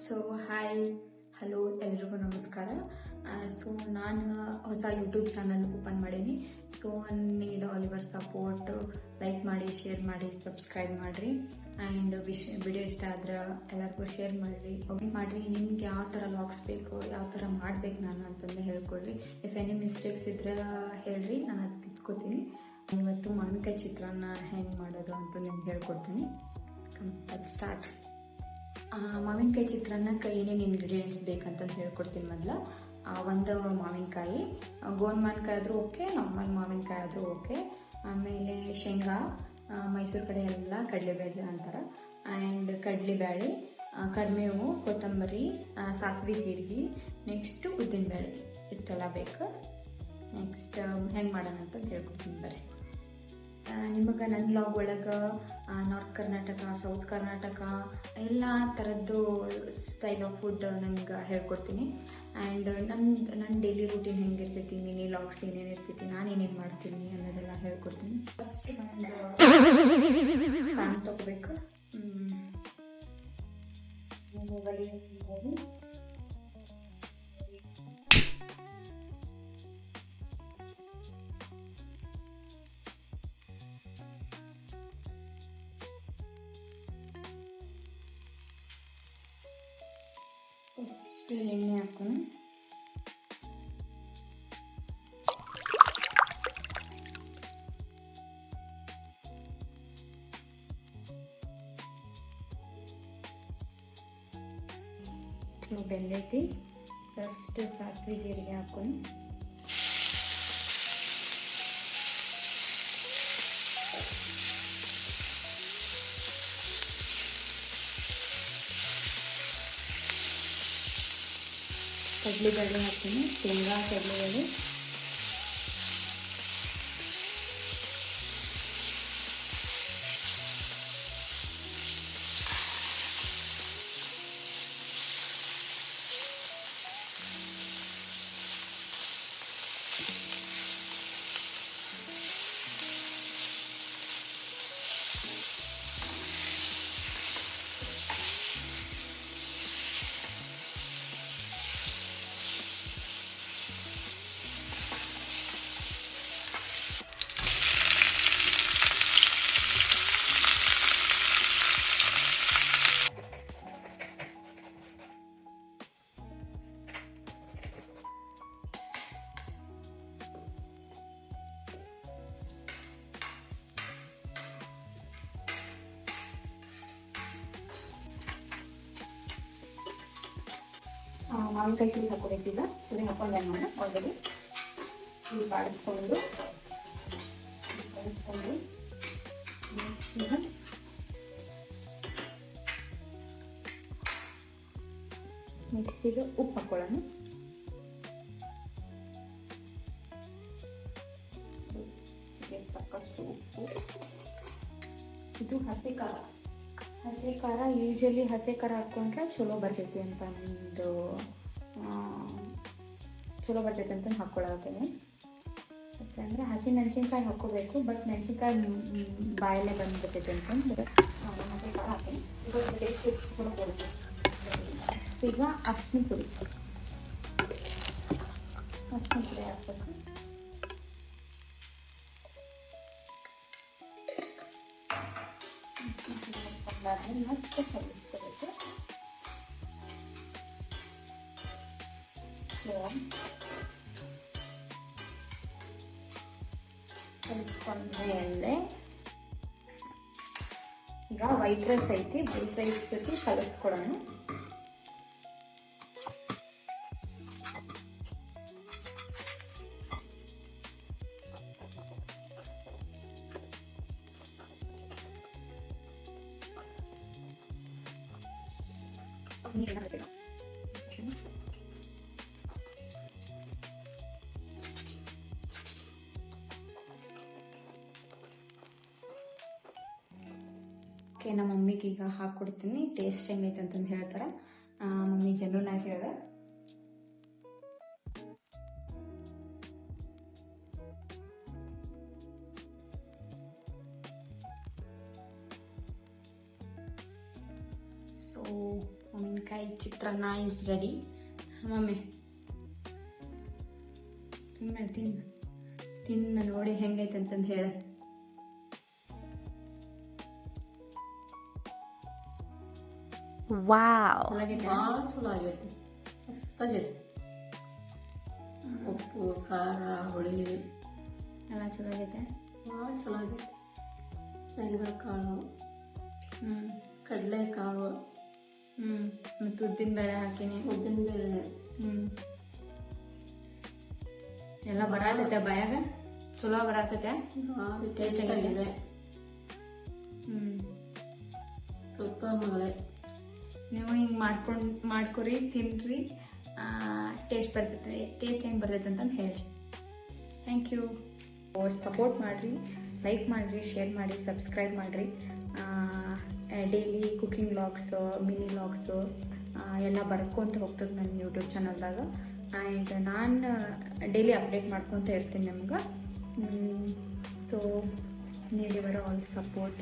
So hi hello ಎಲ್ರಿಗೂ ನಮಸ್ಕಾರ. So ನಾನು ಹೊಸ ಯೂಟ್ಯೂಬ್ ಚಾನಲ್ ಓಪನ್ ಮಾಡೀನಿ. So need all your support. Like ಮಾಡಿ, ಶೇರ್ ಮಾಡಿ, ಸಬ್ಸ್ಕ್ರೈಬ್ ಮಾಡಿರಿ. ಆ್ಯಂಡ್ ವಿಡಿಯೋ ಇಷ್ಟ ಆದ್ರೆ ಎಲ್ಲರಿಗೂ ಶೇರ್ ಮಾಡಿರಿ. ನಿಮ್ಗೆ ಯಾವ ಥರ ಲಾಗ್ಸ್ ಬೇಕು, ಯಾವ ಥರ ಮಾಡ್ಬೇಕು ನಾನು ಅಂತಂದು ಹೇಳ್ಕೊಡ್ರಿ. ಇಫ್ ಎನಿ ಮಿಸ್ಟೇಕ್ಸ್ ಇದ್ರೆ ಹೇಳ್ರಿ, ನಾನು ಅದು ತಿದ್ಕೋತೀನಿ. ಇವತ್ತು ಮಾವಿನಕಾಯಿ ಚಿತ್ರಾನ್ನ ಹೆಂಗೆ ಮಾಡೋದು ಅಂತ ನಿಮ್ಗೆ ಹೇಳ್ಕೊಡ್ತೀನಿ. ಸ್ಟಾರ್ಟ್. ಮಾವಿನಕಾಯಿ ಚಿತ್ರಾನ್ನಕ್ಕೆ ಏನೇನು ಇಂಗ್ರೀಡಿಯೆಂಟ್ಸ್ ಬೇಕಂತ ಹೇಳ್ಕೊಡ್ತೀನಿ. ಮೊದಲು ಒಂದು ಮಾವಿನಕಾಯಿ, ಗೋನ್ ಮಾವಿನಕಾಯಿ ಆದರೂ ಓಕೆ, ನಾರ್ಮಲ್ ಮಾವಿನಕಾಯಿ ಆದರೂ ಓಕೆ. ಆಮೇಲೆ ಶೇಂಗಾ, ಮೈಸೂರು ಕಡೆ ಎಲ್ಲ ಕಡಲೆಬೇಳೆ ಅಂತಾರೆ. ಆ್ಯಂಡ್ ಕಡಲೆಬೇಳೆ, ಕರಿಬೇವು, ಕೊತ್ತಂಬರಿ, ಸಾಸಿವೆ, ಜೀರಿಗೆ, ನೆಕ್ಸ್ಟು ಉದ್ದಿನಬೇಳೆ, ಇಷ್ಟೆಲ್ಲ ಬೇಕು. ನೆಕ್ಸ್ಟ್ ಹೆಂಗೆ ಮಾಡೋಣ ಅಂತ ಹೇಳ್ಕೊಡ್ತೀನಿ ಬರ್ರಿ. ನಿಮಗೆ ನನ್ನ ಬ್ಲಾಗ್ ಒಳಗೆ ನಾರ್ತ್ ಕರ್ನಾಟಕ, ಸೌತ್ ಕರ್ನಾಟಕ ಎಲ್ಲ ಥರದ್ದು ಸ್ಟೈಲ್ ಆಫ್ ಫುಡ್ ನಂಗೆ ಹೇಳ್ಕೊಡ್ತೀನಿ. ಆ್ಯಂಡ್ ನನ್ನ ಡೈಲಿ ರೂಟೀನ್ ಹೆಂಗಿರ್ತೈತಿ, ಮಿನಿ ಲಾಗ್ಸ್ ಏನೇನು ಇರ್ತೈತಿ, ನಾನು ಏನೇನು ಮಾಡ್ತೀನಿ ಅನ್ನೋದೆಲ್ಲ ಹೇಳ್ಕೊಡ್ತೀನಿ. ಫಸ್ಟ್ ಪ್ಯಾನ್ ತೊಗೋಬೇಕು. ಫಸ್ಟ್ ಎಣ್ಣೆ ಹಾಕೋಣ. ಬೆಲ್ಲೈತಿ. ಫಸ್ಟ್ ಸಾಸಿವೆ ಜೀರಿಗೆ ಹಾಕೋಣ. ಕಡಲೆಬೇಳೆ ಹಾಕ್ತೀನಿ, ಶೇಂಗಾ, ಕಡಲೆಬೇಳೆ, ಮಾವಿನಕಾಯಿ ತುರಿ ಹಾಕೋಬೇಕೀಗ. ತುರಿ ಹಾಕೊಂಡೆ ನಾನು ಆಲ್ರೆಡಿ. ತುರಿ ಬಾಡಿಸ್ಕೊಂಡು ನೆಕ್ಸ್ಟ್ ಈಗ ಉಪ್ಪು ಹಾಕೊಳ್ಳೋಣ. ತಕ್ಕಷ್ಟು ಉಪ್ಪು. ಇದು ಹಸಿ ಖಾರ. ಹಸಿ ಖಾರ ಯೂಶಲಿ ಹಸಿ ಖಾರ ಹಾಕ್ಕೊಂಡ್ರೆ ಚಲೋ ಬರ್ತೈತಿ ಅಂತ ಒಂದು ಚಲೋ ಬರ್ತೈತೆ ಅಂತ ಹಾಕ್ಕೊಳತ್ತೇನೆ. ಯಾಕಂದರೆ ಹಸಿ ಮೆಣಸಿನ್ಕಾಯಿ ಹಾಕ್ಕೋಬೇಕು, ಬಟ್ ಮೆಣಸಿನ್ಕಾಯಿ ಬಾಯಲ್ಲೇ ಬಂದ್ಬಿಡ್ತೈತೆ ಅಂತಂದ್ರೆ ಹಸಿ ಖಾರ ಹಾಕ್ತೀನಿ. ಈಗ ಟೇಸ್ಟ್ ಕೊಡ್ಬೋದು. ಈಗ ಅರ್ಶಿನ ಪುಡಿ ಹಾಕ್ಬೇಕು. ಮತ್ತೆ ಕಲಿಸ್ಕೋಬೇಕು. ಕಲಿಸ್ಕೊಂಡ್ಮೇಲೆ ಈಗ ವೈಟ್ ರೈಸ್ ಐತಿ, ವೈಟ್ ರೈಸ್ ಜೊತೆ ಕಲಿಸ್ಕೊಡೋಣ. ಓಕೆ, ನಮ್ಮ ಮಮ್ಮಿಗೆ ಈಗ ಹಾಕ್ಕೊಡ್ತೀನಿ. ಟೇಸ್ಟ್ ಹೆಂಗೈತೆ ಅಂತಂದು ಹೇಳ್ತಾರೆ. ಮಮ್ಮಿ ಜನರಲ್ ಹೇಳಿದೆ. ಸೊ ಮಾವಿನಕಾಯಿ ಚಿತ್ರಾನ್ನ ಇಸ್ ರೆಡಿ. ಮಮ್ಮಿ ಸುಮ್ಮನೆ ತಿನ್ನ ನೋಡಿ ಹೆಂಗೈತೆ ಅಂತಂದು ಹೇಳ. ವಾವ್, ಭಾಳ ಚಲೋ ಆಗೈತಿ, ಮಸ್ತಾಗೈತಿ. ಉಪ್ಪು ಖಾರ ಹುಳಿ ಎಲ್ಲ ಚಲೋ ಆಗೈತೆ. ಭಾಳ ಚಲೋ ಆಗೈತಿ. ಶೇಂಗಾ ಕಾಳು, ಕಡಲೆಕಾಳು, ಮತ್ತು ಉದ್ದಿನ ಬೇಳೆ ಹಾಕಿನಿ. ಉದ್ದಿನಬೇಳೆ ಎಲ್ಲ ಬರತೈತೆ ಬಾಯಾಗ, ಚಲೋ ಬರತೈತೆ. ಟೇಸ್ಟ್ ಆಗಿದೆ. ಸ್ವಲ್ಪ ಮಗಳೇ ನೀವು ಹಿಂಗೆ ಮಾಡ್ಕೊರಿ, ತಿನ್ನಿರಿ, ಟೇಸ್ಟ್ ಬರ್ತೈತೆ. ಟೇಸ್ಟ್ ಹೆಂಗೆ ಬರ್ತೈತೆ ಅಂತಂದು ಹೇಳಿ. Thank you. ಸಪೋರ್ಟ್ ಮಾಡಿರಿ, ಲೈಕ್ ಮಾಡಿರಿ, ಶೇರ್ ಮಾಡಿ, ಸಬ್ಸ್ಕ್ರೈಬ್ ಮಾಡಿರಿ. Daily cooking vlogs, mini vlogs ಎಲ್ಲ ಬರ್ಕೊಂತ ಹೋಗ್ತದೆ ನನ್ನ ಯೂಟ್ಯೂಬ್ ಚಾನಲ್ದಾಗ. ಆ್ಯಂಡ್ ನಾನು ಡೈಲಿ ಅಪ್ಡೇಟ್ ಮಾಡ್ಕೊತ ಇರ್ತೀನಿ ನಿಮ್ಗೆ. So need your all support.